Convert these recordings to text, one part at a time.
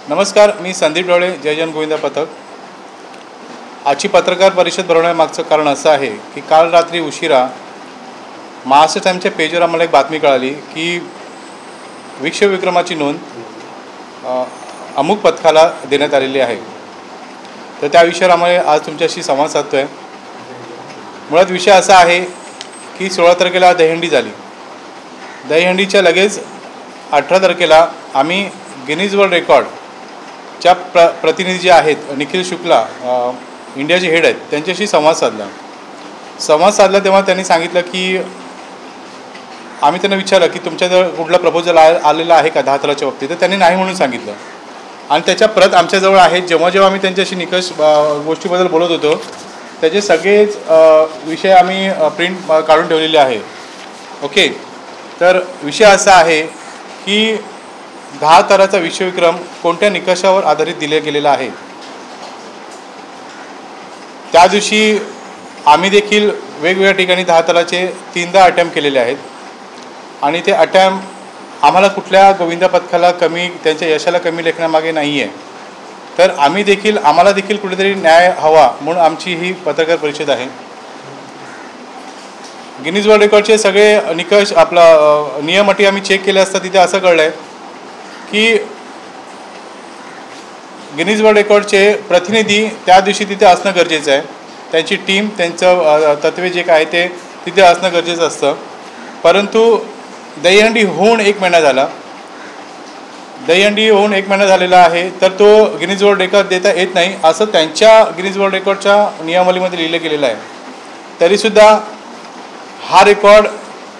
नमस्कार, मी संदीप डोळे, जय जन गोविंदा पथक. आजची पत्रकार परिषद भरवण्यामागचं कारण असं आहे की काल रात्री उशिरा महाराष्ट्र टाइम्सच्या पेजवर आम्हाला एक बातमी कळाली की विश्वविक्रमाची नोंद अमुक पथकाला देण्यात आलेली आहे. तर त्या विषयावर आम्हाला आज तुमच्याशी संवाद साधतो आहे. मुळात विषय असा आहे की 16 तारखेला दहीहंडी झाली. दहीहंडीच्या लगेच 18 तारखेला आम्ही गिनीज वर्ल्ड रेकॉर्डच्या प्रतिनिधी जे आहेत निखिल शुक्ला, इंडियाचे हेड आहेत, त्यांच्याशी संवाद साधला तेव्हा त्यांनी सांगितलं की आम्ही त्यांना विचारलं की तुमच्याजवळ कुठला प्रपोजल आलेला आहे का 10 तारखेच्या बाबतीत. तर त्यांनी नाही म्हणून सांगितलं आणि त्याच्या प्रत आमच्याजवळ आहेत. जेव्हा आम्ही त्यांच्याशी निकष गोष्टीबद्दल बोलत होतो त्याचे सगळेच विषय आम्ही प्रिंट काढून ठेवलेले आहे. ओके, तर विषय असा आहे की 10 ताराचा विश्वविक्रम कोणत्या निकषावर आधारित दिले गेलेला आहे. त्या दिवशी आम्ही देखील वेगवेगळ्या ठिकाणी 10 ताराचे 3दा अटेम्प्ट केलेले आहेत आणि ते अटेम्प्ट आम्हाला कुठल्या गोविंदा पथकाला कमी, त्यांच्या यशाला कमी लेखण्यामागे नाही आहे. तर आम्हाला देखील कुठेतरी न्याय हवा म्हणून आमची ही पत्रकार परिषद आहे. गिनीज वर्ल्ड रेकॉर्डचे सगळे निकष, आपला नियम अटी आम्ही चेक केले असता तिथे असं कळलं आहे की गिनीज वर्ल्ड रेकॉर्डचे प्रतिनिधी त्या दिवशी तिथे असणं गरजेचं आहे. त्यांची टीम, त्यांचं तत्त्वे जे काय ते तिथे असणं गरजेचं असतं. परंतु दहीहंडी होऊन 1 महिना झाला. दहीहंडी होऊन 1 महिना झालेला आहे. तर तो गिनीज वर्ल्ड रेकॉर्ड देता येत नाही असं त्यांच्या गिनीज वर्ल्ड रेकॉर्डच्या नियमावलीमध्ये लिहिलं गेलेलं आहे. तरीसुद्धा हा रेकॉर्ड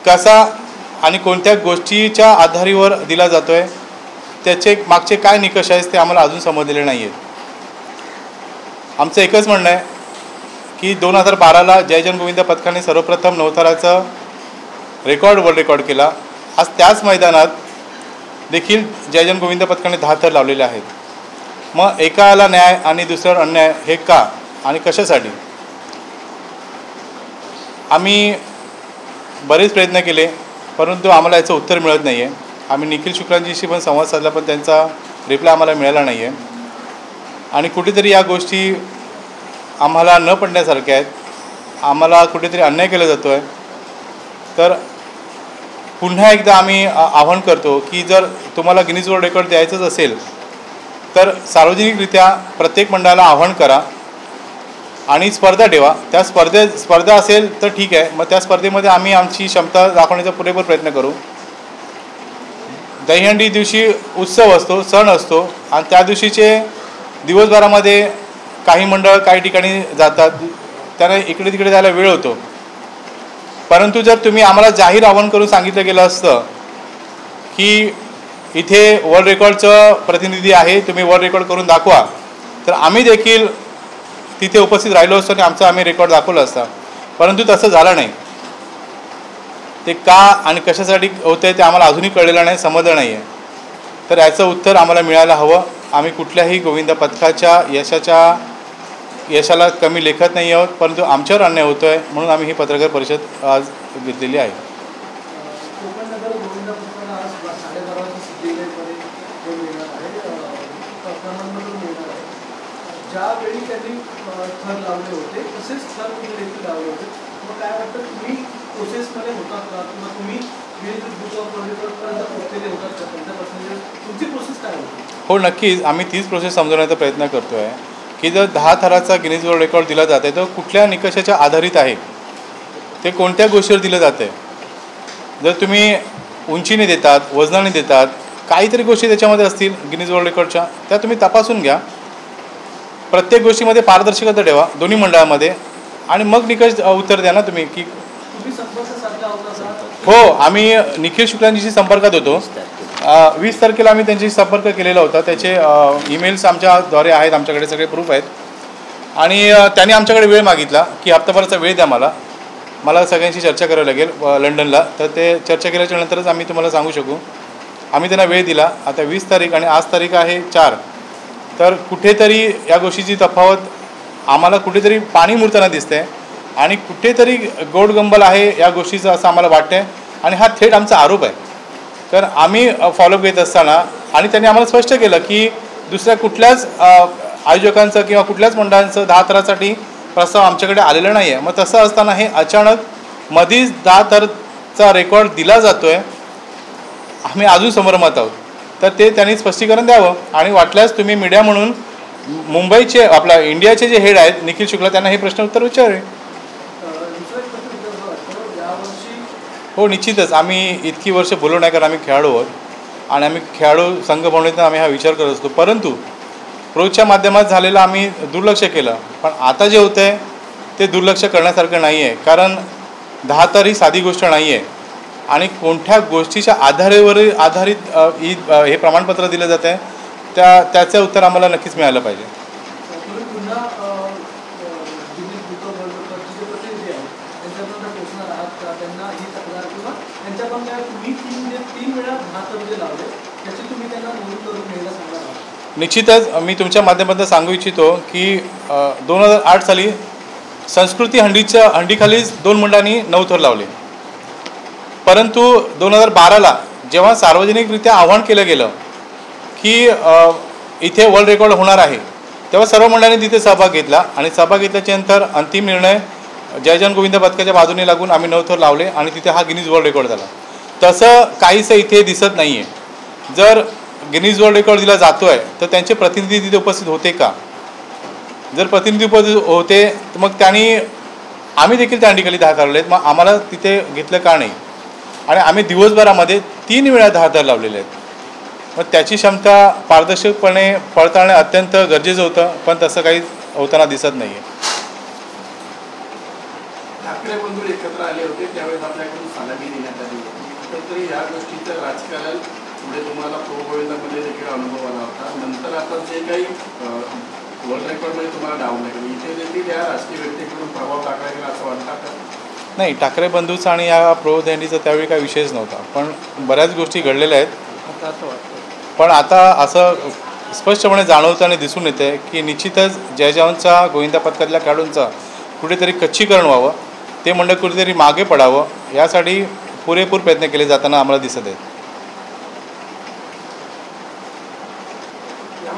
कसा आणि कोणत्या गोष्टीच्या आधारावर दिला जातो आहे, त्याचे मागचे काय निकष आहेत ते आम्हाला अजून समजलेले नाही आहेत. आमचं एकच म्हणणं आहे की 2012ला जय जन गोविंदा पथकाने सर्वप्रथम 9 ताराचा वर्ल्ड रेकॉर्ड केला. आज त्याच मैदानात देखील जय जन गोविंदा पथकाने 10 तार लावलेले आहेत. मग एकाला न्याय आणि दुसऱ्यावर अन्याय हे का आणि कशासाठी? आम्ही बरेच प्रयत्न केले परंतु आम्हाला याचं उत्तर मिळत नाही आहे. आम्ही निखिल शुक्लांजीशी पण संवाद साधला पण त्यांचा रिप्लाय आम्हाला मिळाला नाही आहे आणि कुठेतरी या गोष्टी आम्हाला न पडण्यासारख्या आहेत. आम्हाला कुठेतरी अन्याय केला जातो आहे. तर पुन्हा एकदा आम्ही आवाहन करतो की जर तुम्हाला गिनीज वर्ल्ड रेकॉर्ड द्यायचंच असेल तर सार्वजनिकरित्या प्रत्येक मंडळाला आवाहन करा आणि स्पर्धा ठेवा. त्या स्पर्धा असेल तर ठीक आहे, मग त्या स्पर्धेमध्ये आम्ही आमची क्षमता दाखवण्याचा पुरेपूर प्रयत्न करू. दहीहंडी दिवशी उत्सव असतो, सण असतो आणि त्या दिवशीचे दिवसभरामध्ये काही मंडळ काही ठिकाणी जातात, त्यांना इकडे तिकडे जायला वेळ होतो. परंतु जर तुम्ही आम्हाला जाहीर आवाहन करून सांगितलं गेलं असतं की इथे वर्ल्ड रेकॉर्डचं प्रतिनिधी आहे, तुम्ही वर्ल्ड रेकॉर्ड करून दाखवा, तर आम्ही देखील तिथे उपस्थित राहिलो असतो आणि आम्ही रेकॉर्ड दाखवला असता. परंतु तसं झालं नाही. ते का आणि कशासाठी होतं आहे ते आम्हाला अजूनही कळलेलं नाही, समजलं नाही आहे. तर याचं उत्तर आम्हाला मिळायला हवं. आम्ही कुठल्याही गोविंदा पथकाच्या यशाला कमी लेखत नाही आहोत, परंतु आमच्यावर अन्याय होतो आहे म्हणून आम्ही ही पत्रकार परिषद आज घेतलेली आहे. ज्यावेळी त्यांनी थर लावले होते तसेच थर देखील लावले होते. मग काय वाटतं, तुम्ही प्रोसेसमध्ये होतात का किंवा तुम्ही पोहोचलेले होतात का? तुमची प्रोसेस काय होती? हो, नक्कीच आम्ही तीच प्रोसेस समजवण्याचा प्रयत्न करतो आहे की जर 10 थराचा गिनीज वर्ल्ड रेकॉर्ड दिला जात आहे तर कुठल्या निकषाच्या आधारित आहे, ते कोणत्या गोष्टीवर दिलं जातं आहे. जर तुम्ही उंचीने देतात, वजनाने देतात, काहीतरी गोष्टी त्याच्यामध्ये असतील गिनीज वर्ल्ड रेकॉर्डच्या, त्या तुम्ही तपासून घ्या. प्रत्येक गोष्टीमध्ये पारदर्शकता ठेवा दोन्ही मंडळामध्ये आणि मग निकष उत्तर द्या ना तुम्ही. की हो, आम्ही निखिल शुक्लांजीशी संपर्कात होतो. 20 तारखेला आम्ही त्यांच्याशी संपर्क केलेला होता. त्याचे ईमेल्स आमच्याद्वारे आहेत, आमच्याकडे सगळे प्रूफ आहेत. आणि त्यांनी आमच्याकडे वेळ मागितला की हप्ताभराचा वेळ द्या मला सगळ्यांशी चर्चा करावी लागेल लंडनला. तर ते चर्चा केल्याच्या नंतरच आम्ही तुम्हाला सांगू शकू. आम्ही त्यांना वेळ दिला. आता 20 तारीख आणि आज तारीख आहे 4. तर कुठेतरी या गोष्टीची तफावत आम्हाला कुठेतरी पाणी मुरताना दिसते आणि कुठेतरी गोडगंबल आहे या गोष्टीचं असं आम्हाला वाटतं आहे आणि हा थेट आमचा आरोप आहे. तर आम्ही फॉलोअप घेत असताना आणि त्यांनी आम्हाला स्पष्ट केलं की दुसऱ्या कुठल्याच आयोजकांचं किंवा कुठल्याच मंडळांचं 10 थरासाठी प्रस्ताव आमच्याकडे आलेला नाही आहे. मग तसं असताना हे अचानक मधीच 10 थरचा रेकॉर्ड दिला जातो आहे, आम्ही अजून संभ्रमात आहोत. तर ते त्यांनी स्पष्टीकरण द्यावं आणि वाटल्यास तुम्ही मीडिया म्हणून मुंबईचे आपला इंडियाचे जे हेड आहेत निखिल शुक्ला त्यांना हे प्रश्न उत्तर विचारावे. हो निश्चितच. आम्ही इतकी वर्ष बोललो नाही कारण आम्ही खेळाडू आहोत आणि आम्ही खेळाडू संघ बनवण्यात आम्ही हा विचार करत असतो. परंतु प्रोच्या माध्यमात झालेलं आम्ही दुर्लक्ष केलं. पण आता जे होतं आहे ते दुर्लक्ष करण्यासारखं नाही आहे, कारण 10 थर ही साधी गोष्ट नाही आहे आणि कोणत्या गोष्टीच्या आधारित हे प्रमाणपत्र दिलं जातं आहे त्याचं उत्तर आम्हाला नक्कीच मिळालं पाहिजे. निश्चितच मी तुमच्या माध्यमातून सांगू इच्छितो की 2008 साली संस्कृती हंडीखालीच 2 मंडळांनी 9 थर लावले. परंतु 2012ला जेव्हा सार्वजनिकरित्या आव्हान केलं गेलं की इथे वर्ल्ड रेकॉर्ड होणार आहे, तेव्हा सर्व मंडळांनी तिथे सहभाग घेतला आणि सहभाग घेतल्याच्यानंतर अंतिम निर्णय जयजन गोविंद पथकाच्या बाजूने लागून आम्ही 9 थर लावले आणि तिथे हा गिनीज वर्ल्ड रेकॉर्ड झाला. तसं काहीसं इथे दिसत नाही आहे. जर गिनीज वर्ल्ड रेकॉर्ड दिला जातो आहे तर त्यांचे प्रतिनिधी तिथे उपस्थित होते का? जर प्रतिनिधी उपस्थित होते तर मग त्यांनी आम्ही देखील त्या हंडीखाली 10 थर लावले आहेत, मग आम्हाला तिथे घेतलं का नाही? आणि आम्ही दिवसभरामध्ये 3 वेळा 10 थर लावलेले आहेत. मग त्याची क्षमता पारदर्शकपणे पडताळणे अत्यंत गरजेचं होतं, पण तसं काही होताना दिसत नाही आहे. ठाकरे बंधू एकत्र आले होते त्यावेळेस आपल्याकडून सलामी देण्यात आली होती. तरी या गोष्टीचं राजकारण पुढे तुम्हाला प्रो गोविंदामध्ये देखील अनुभव आला होता. नंतर आता जे काही वर्ल्ड रेकॉर्डमध्ये तुम्हाला डाऊन लागली, इथे देखील या राजकीय व्यक्तीकडून प्रभाव टाकला गेला असं वाटतं का? नाही, ठाकरे बंधूचा आणि या प्रो दहंडीचा त्यावेळी काही विषयच नव्हता, पण बऱ्याच गोष्टी घडलेल्या आहेत. आता असं वाटतं. पण आता असं स्पष्टपणे जाणवतं आणि दिसून येते की निश्चितच जयजवानचा गोविंदा पथकातल्या खेळाडूंचा कुठेतरी कच्चीकरण व्हावं, ते मंडळ कुठेतरी मागे पडावं, यासाठी पुरेपूर प्रयत्न केले जाताना आम्हाला दिसत आहेत.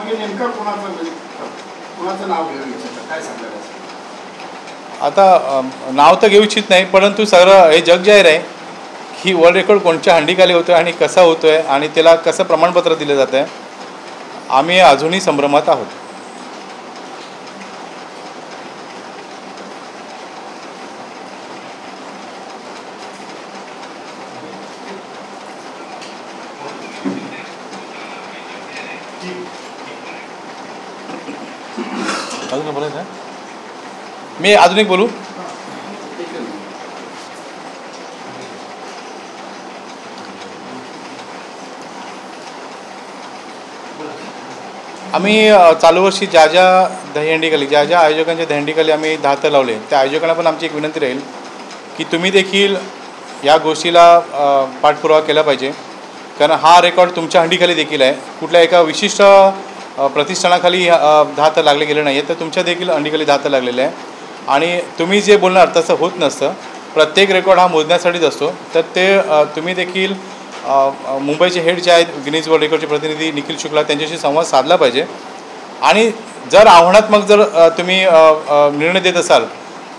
नेमकं कोणाचं नाव घेऊ इच्छितं, काय सांगणार? आता नाव तर घेऊ इच्छित नाही, परंतु सगळं हे जग जाहीर आहे की वर्ल्ड रेकॉर्ड कोणत्या हंडीखाली होतो आहे आणि कसा होतो आहे आणि त्याला कसं प्रमाणपत्र दिलं जातं आहे. आम्ही अजूनही संभ्रमात आहोत. अजून बोलायचं आहे? मी अजून एक बोलू? आम्ही चालू वर्षी ज्या दहीहंडीखाली ज्या आयोजकांच्या दहीहंडीखाली आम्ही 10 थर लावले, त्या आयोजकांना पण आमची एक विनंती राहील की तुम्ही देखील या गोष्टीला पाठपुरावा केला पाहिजे, कारण हा रेकॉर्ड तुमच्या हंडीखाली देखील आहे. कुठल्या एका विशिष्ट प्रतिष्ठानाखाली 10 थर लागले गेले नाही आहेत, तर तुमच्या देखील हंडीखाली 10 थर लागलेले आहे. आणि तुम्ही जे बोलणार तसं होत नसतं. प्रत्येक रेकॉर्ड हा मोजण्यासाठीच असतो. तर ते तुम्ही देखील मुंबईचे हेड जे आहेत गिनीज वर्ल्ड रेकॉर्डचे प्रतिनिधी निखिल शुक्ला त्यांच्याशी संवाद साधला पाहिजे. आणि जर आव्हानात्मक जर तुम्ही निर्णय देत असाल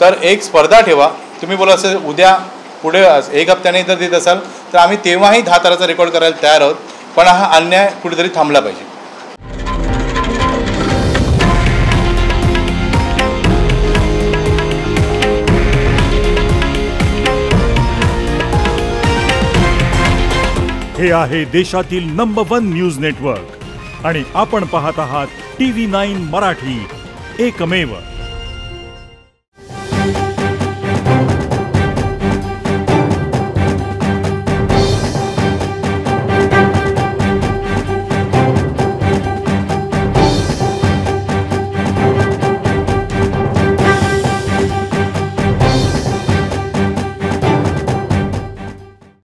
तर एक स्पर्धा ठेवा. तुम्ही बोला असं उद्या पुढे 1 हप्त्याने जर देत असाल तर आम्ही तेव्हाही 10 थराचा रेकॉर्ड करायला तयार आहोत, पण हा अन्याय कुठेतरी थांबला पाहिजे. हे आहे देशातील नंबर 1 न्यूज नेटवर्क आणि आपण पाहत आहात TV9 मराठी, एकमेव.